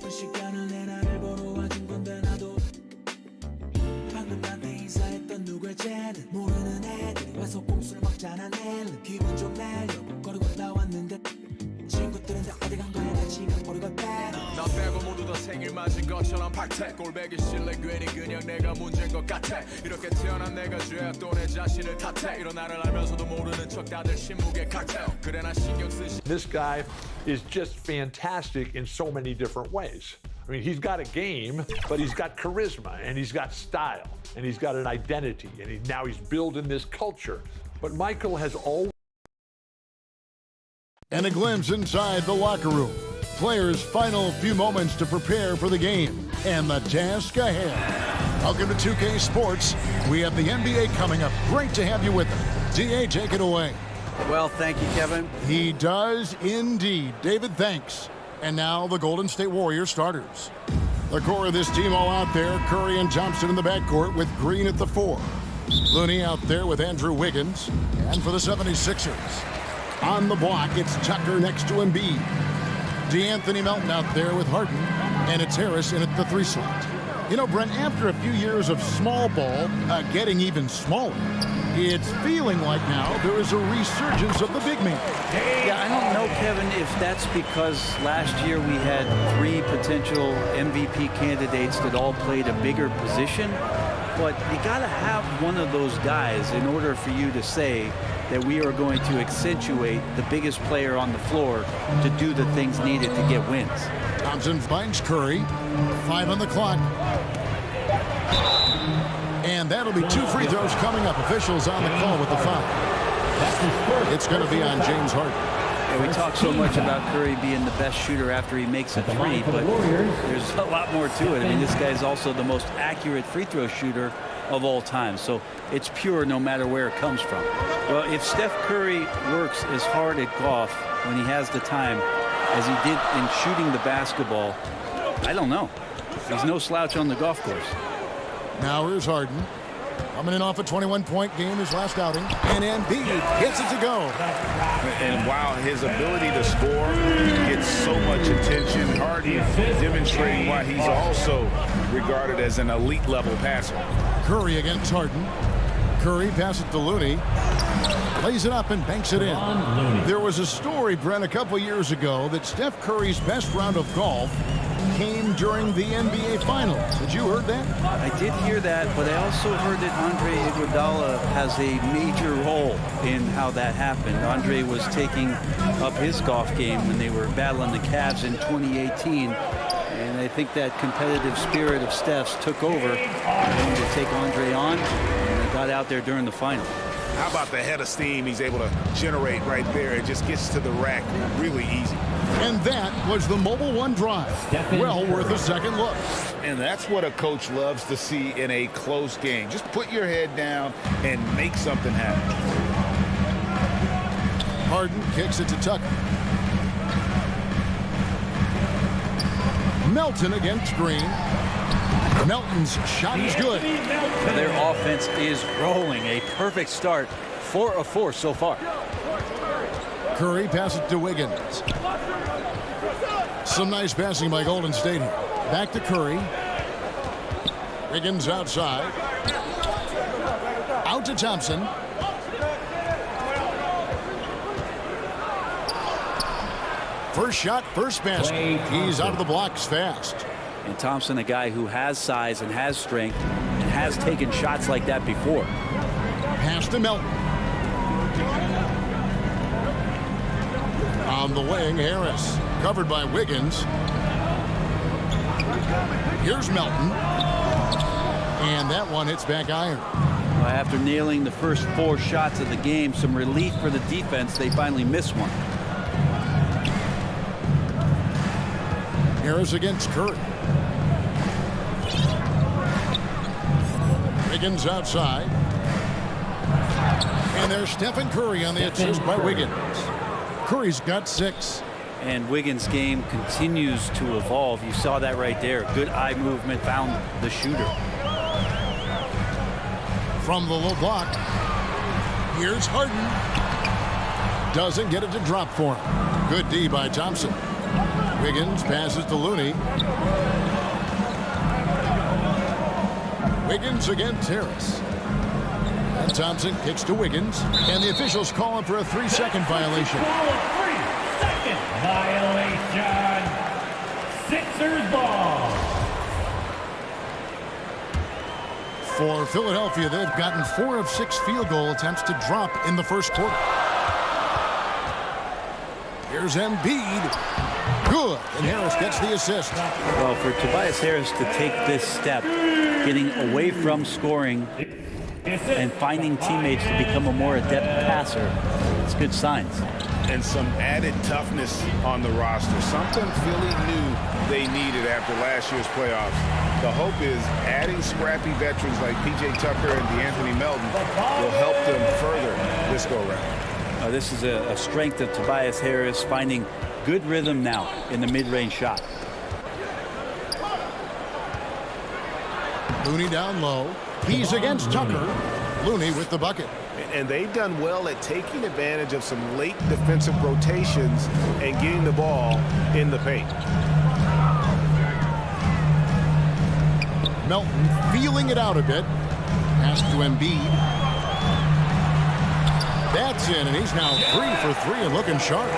시간을 내 나를 보러 와준 건데 나도 방금 나한테 인사했던 누구의 쟤는 모르는 애들이 와서 꼼수를 먹잖아 내일은 기분 좀 내려고 거리고 나왔는데 친구들은 다 어디 간 거야 나 지금 버리고 빼 나 빼고 모두 다 생일 맞은 것처럼 박태 꼴배기 싫래 괜히 그냥 내가 문제인 것 같아 이렇게 태어난 내가 죄야 또 내 자신을 탓해 이런 나를 알면서도 모르는 척 다들 신무게 칵테일 그래 나 신경 쓰시 This guy is just fantastic in so many different ways. I mean, he's got a game, but he's got charisma, and he's got style, and he's got an identity, and now he's building this culture. But Michael has always... And a glimpse inside the locker room. Players' final few moments to prepare for the game and the task ahead. Welcome to 2K Sports. We have the NBA coming up. Great to have you with us. DA, take it away. Well, thank you, Kevin. He does indeed. David, thanks. And now the Golden State Warriors starters. The core of this team all out there. Curry and Thompson in the backcourt with Green at the 4. Looney out there with Andrew Wiggins. And for the 76ers, on the block, it's Tucker next to Embiid. DeAnthony Melton out there with Harden. And it's Harris in at the 3 slot. You know, Brent, after a few years of small ball getting even smaller, it's feeling like now there is a resurgence of the big man. Yeah, I don't know, Kevin, if that's because last year we had 3 potential MVP candidates that all played a bigger position. But you got to have one of those guys in order for you to say that we are going to accentuate the biggest player on the floor to do the things needed to get wins. Thompson finds Curry. 5 on the clock. And that'll be 2 free throws coming up. Officials on the call with the foul. It's going to be on James Harden. Yeah, we talk so much about Curry being the best shooter after he makes a 3, but there's a lot more to it. I mean, this guy's also the most accurate free throw shooter of all time. So it's pure no matter where it comes from. Well, if Steph Curry works as hard at golf when he has the time as he did in shooting the basketball, I don't know. He's no slouch on the golf course. Now here's Harden. Coming in off a 21-point game, his last outing. And Embiid gets it to go. And while his ability to score gets so much attention, Harden demonstrating why he's also regarded as an elite-level passer. Curry against Harden. Curry passes it to Looney. Plays it up and banks it in. There was a story, Brent, a couple years ago that Steph Curry's best round of golf came during the NBA Finals. Had you heard that? I did hear that, but I also heard that Andre Iguodala has a major role in how that happened. Andre was taking up his golf game when they were battling the Cavs in 2018. And I think that competitive spirit of Steph's took over to take Andre on, and they got out there during the final. How about the head of steam he's able to generate right there? It just gets to the rack really easy. And that was the Mobile One drive. Well worth a second look. And that's what a coach loves to see in a close game. Just put your head down and make something happen. Harden kicks it to Tucker. Melton against Green. Melton's shot is good. Their offense is rolling. A perfect start. 4 of 4 so far. Curry passes to Wiggins. Some nice passing by Golden State here. Back to Curry. Wiggins outside. Out to Thompson. First shot, first basket. He's out of the blocks fast. And Thompson, a guy who has size and has strength and has taken shots like that before. Pass to Melton. On the wing, Harris. Covered by Wiggins. Here's Melton. And that one hits back iron. Well, after nailing the first 4 shots of the game, some relief for the defense. They finally missed one. Harris against Curry. Wiggins outside. And there's Stephen Curry on the assist by Wiggins. Curry's got 6. And Wiggins' game continues to evolve. You saw that right there. Good eye movement, found the shooter. From the low block, here's Harden. Doesn't get it to drop for him. Good D by Thompson. Wiggins passes to Looney. Wiggins against Harris. And Thompson kicks to Wiggins. And the officials call him for a 3-second violation. 3-second violation. Sixers ball. For Philadelphia, they've gotten 4 of 6 field goal attempts to drop in the first quarter. Here's Embiid. Good. And Harris gets the assist. Well, for Tobias Harris to take this step, getting away from scoring and finding teammates to become a more adept passer, it's good signs. And some added toughness on the roster. Something Philly knew they needed after last year's playoffs. The hope is adding scrappy veterans like P.J. Tucker and DeAnthony Melton will help them further this go-round. This is a strength of Tobias Harris, finding good rhythm now in the mid-range shot. Looney down low. He's against Tucker. Looney with the bucket. And they've done well at taking advantage of some late defensive rotations and getting the ball in the paint. Melton feeling it out a bit. Pass to Embiid. That's in, and he's now 3 for 3 and looking sharp.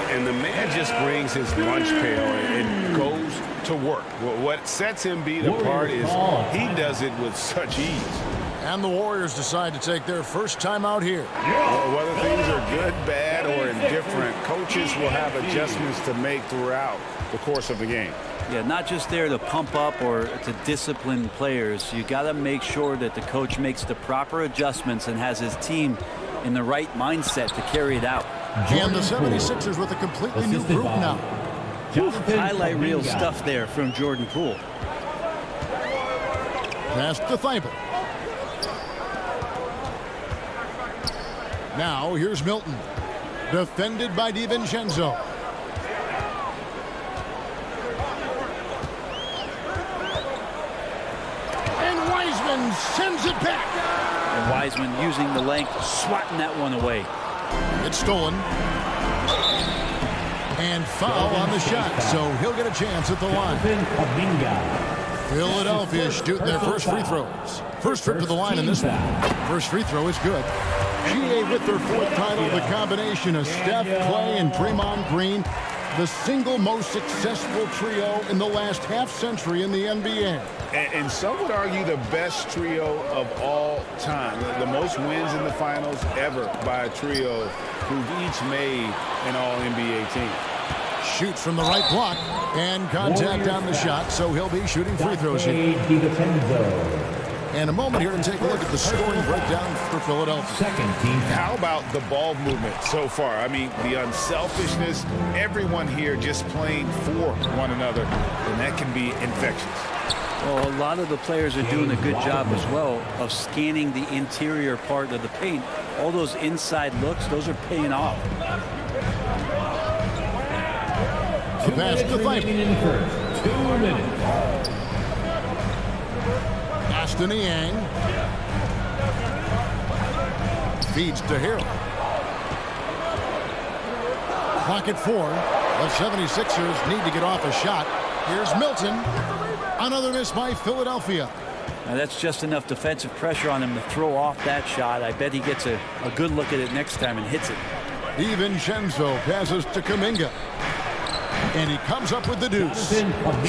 And the man just brings his lunch pail and goes to work. What sets Embiid apart is he does it with such ease. And the Warriors decide to take their first time out here. Well, whether things are good, bad, or indifferent, coaches will have adjustments to make throughout the course of the game. Yeah, not just there to pump up or to discipline players. You got to make sure that the coach makes the proper adjustments and has his team in the right mindset to carry it out. And the 76ers with a completely new group now. Highlight reel stuff there from Jordan Poole. Pass to Thibault. Now here's Milton. Defended by DiVincenzo. And Wiseman sends it back. And Wiseman using the length, swatting that one away. It's stolen. And foul on the shot, so he'll get a chance at the line. Philadelphia shooting their first free throws. First trip to the line in this one. First free throw is good. GA with their 4th title, the combination of Steph, Clay, and Draymond Green, the single most successful trio in the last half-century in the NBA. And some would argue the best trio of all time. The most wins in the finals ever by a trio who've each made an All-NBA team. Shoots from the right block, and contact on the shot, so he'll be shooting free throws here. And a moment here to take a look at the scoring breakdown for Philadelphia. How about the ball movement so far? I mean, the unselfishness, everyone here just playing for one another, and that can be infectious. Well, a lot of the players are doing a good job as well of scanning the interior part of the paint. All those inside looks, those are paying off. A pass to Thibault. 2 minutes. To Niang. Feeds to Harrell. Clock at 4. The 76ers need to get off a shot. Here's Milton. Another miss by Philadelphia. Now that's just enough defensive pressure on him to throw off that shot. I bet he gets a good look at it next time and hits it. DiVincenzo passes to Kuminga. And he comes up with the deuce.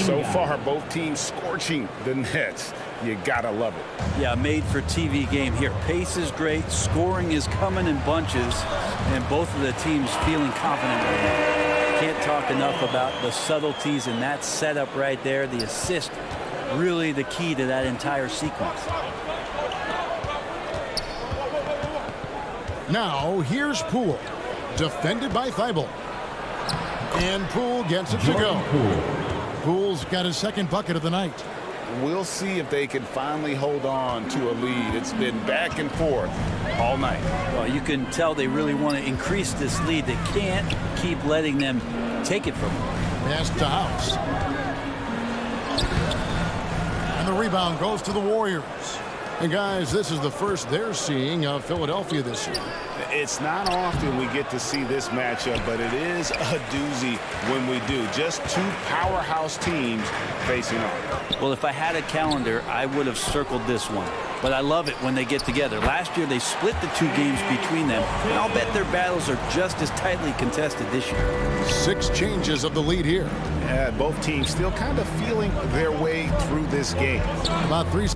So far, both teams scorching the Nets. You gotta love it. Yeah, made for TV game here. Pace is great. Scoring is coming in bunches. And both of the teams feeling confident right now. Can't talk enough about the subtleties in that setup right there. The assist, really the key to that entire sequence. Now, here's Poole. Defended by Thibault. And Poole gets it to go. Poole's got his 2nd bucket of the night. We'll see if they can finally hold on to a lead. It's been back and forth all night. Well, you can tell they really want to increase this lead. They can't keep letting them take it from them. Pass to House. And the rebound goes to the Warriors. And guys, this is the first they're seeing of Philadelphia this year. It's not often we get to see this matchup, but it is a doozy when we do. Just two powerhouse teams facing off. Well, if I had a calendar, I would have circled this one. But I love it when they get together. Last year, they split the two games between them, and I'll bet their battles are just as tightly contested this year. 6 changes of the lead here. Yeah, both teams still kind of feeling their way through this game. About 3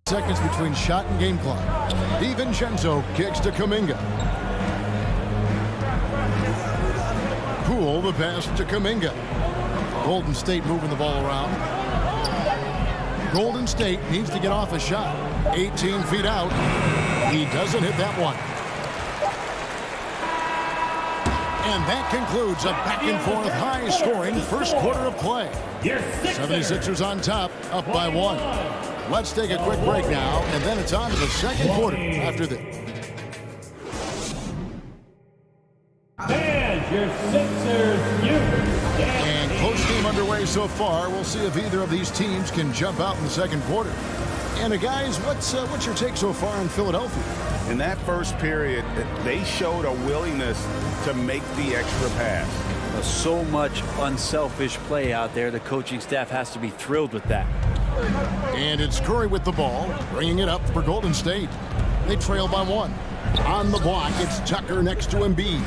seconds between shot and game clock. DiVincenzo kicks to Kuminga. Poole the pass to Kuminga. Golden State moving the ball around. Golden State needs to get off a shot. 18 feet out. He doesn't hit that one. And that concludes a back-and-forth, high-scoring first quarter of play. 76ers on top, up by 1. Let's take a quick break now, and then it's on to the second quarter after this. And your Sixers, And close game underway so far. We'll see if either of these teams can jump out in the second quarter. And guys, what's your take so far on Philadelphia? In that first period, they showed a willingness to make the extra pass. So much unselfish play out there. The coaching staff has to be thrilled with that. And it's Curry with the ball, bringing it up for Golden State. They trail by 1. On the block, it's Tucker next to Embiid.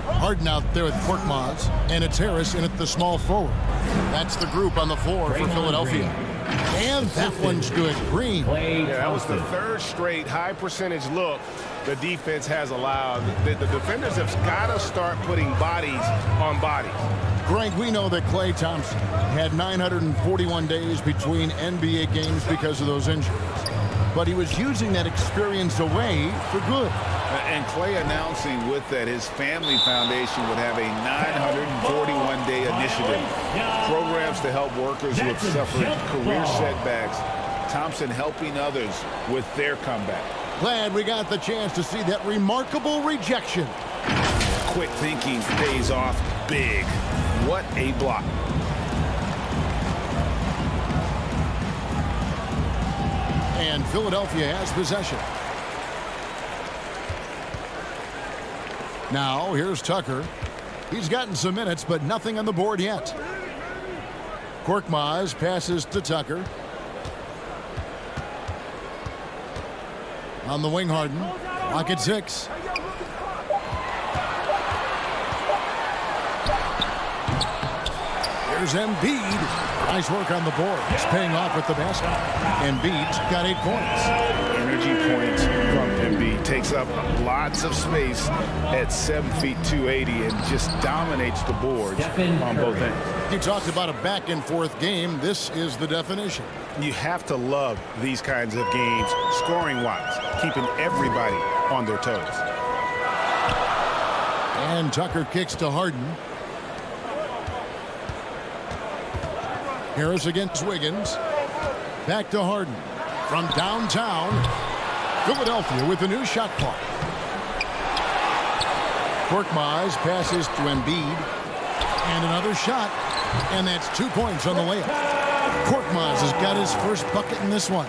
Harden out there with Korkmaz, and it's Harris in at the small forward. That's the group on the floor for Philadelphia. And that one's good. Green. Yeah, that was the third straight high percentage look the defense has allowed. The defenders have got to start putting bodies on bodies. Greg, we know that Klay Thompson had 941 days between NBA games because of those injuries. But he was using that experience away for good. And Klay announcing with that his family foundation would have a 941-day initiative. Programs to help workers who have suffered career setbacks. Thompson helping others with their comeback. Glad we got the chance to see that remarkable rejection. Quick thinking pays off big. What a block. And Philadelphia has possession. Now, here's Tucker. He's gotten some minutes, but nothing on the board yet. Korkmaz passes to Tucker. On the wing, Harden. Lock at 6. Here's Embiid. Nice work on the board. It's paying off with the basket. Embiid's got 8 points. Energy points from Embiid. Takes up lots of space at 7 feet 280 and just dominates the boards on both ends. You talked about a back-and-forth game. This is the definition. You have to love these kinds of games, scoring-wise, keeping everybody on their toes. And Tucker kicks to Harden. Harris against Wiggins. Back to Harden. From downtown, Philadelphia with a new shot clock. Korkmaz passes to Embiid. And another shot. And that's 2 points on the layup. Korkmaz has got his first bucket in this one.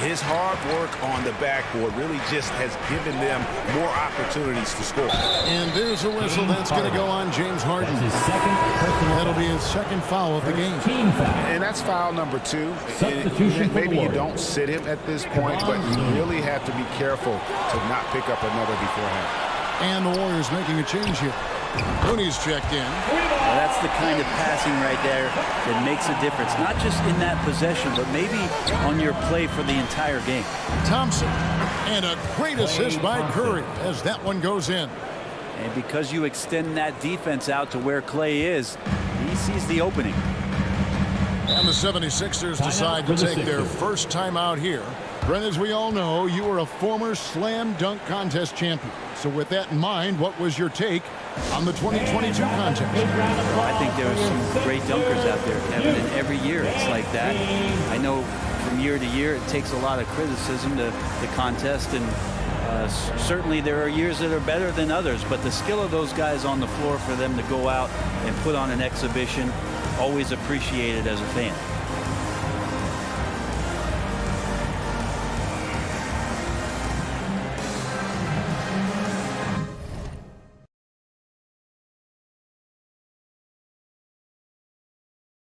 His hard work on the backboard really just has given them more opportunities to score. And there's a whistle that's going to go on James Harden. His second personal. That'll be his second foul of the game. Team foul. And that's foul number 2. Substitution for Maybe the you Warriors. don't sit him at this point, but you really have to be careful to not pick up another beforehand. And the Warriors making a change here. Looney's checked in. Well, that's the kind of passing right there that makes a difference, not just in that possession, but maybe on your play for the entire game. Thompson. And a great assist by Curry as that one goes in. And because you extend that defense out to where Klay is, he sees the opening. And the 76ers decide to take their first time out here. Brent, as we all know, you were a former slam dunk contest champion. So with that in mind, what was your take on the 2022 contest? I think there are some great dunkers out there, Kevin, and every year it's like that. I know from year to year it takes a lot of criticism to the contest, and certainly there are years that are better than others, but the skill of those guys on the floor for them to go out and put on an exhibition, always appreciated as a fan.